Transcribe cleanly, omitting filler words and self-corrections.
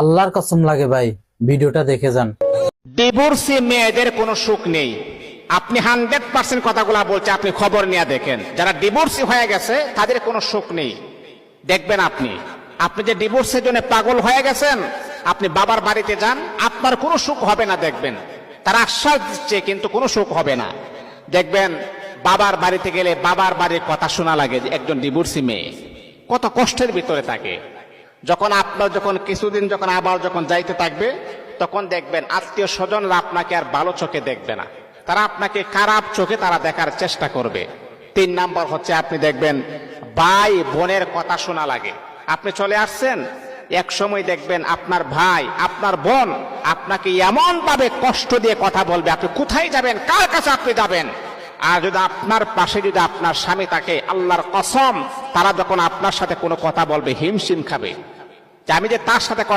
আল্লাহর কসম লাগে ভাই, ভিডিওটা দেখে যান। ডিভোর্সি মেয়েদের কোনো সুখ নেই। আপনি 100% কথাগুলা বলছে, আপনি খবর নিয়ে দেখেন। যারা ডিভোর্সি হয়ে গেছে তাদের কোনো সুখ নেই। দেখবেন আপনি আপনি যে ডিভোর্সের জন্য পাগল হয়ে গেছেন, আপনি বাবার বাড়িতে যান, আপনার কোনো সুখ হবে না। দেখবেন তারা আশ্বাস দিচ্ছে কিন্তু কোনো সুখ হবে না। দেখবেন বাবার বাড়িতে গেলে বাবার বাড়ির কথা শোনা লাগে যে একজন ডিভোর্সি মেয়ে কত কষ্টের ভিতরে থাকে। যখন আপনার কিছুদিন আবার যাইতে থাকবে, তখন দেখবেন আত্মীয় স্বজনরা আপনাকে আর ভালো চোখে দেখবে না, তারা আপনাকে খারাপ চোখে তারা দেখার চেষ্টা করবে। 3 নাম্বার হচ্ছে আপনি দেখবেন ভাই বোনের কথা শোনা লাগে। আপনি চলে আসছেন, এক সময় দেখবেন আপনার ভাই আপনার বোন আপনাকে এমন ভাবে কষ্ট দিয়ে কথা বলবে, আপনি কোথায় যাবেন, কার কাছে আপনি যাবেন। আর যদি আপনার পাশে যদি আপনার স্বামী থাকে, আল্লাহর কসম তারা যখন আপনার সাথে কোনো কথা বলবে হিমশিম খাবে যে আমি যে তার সাথে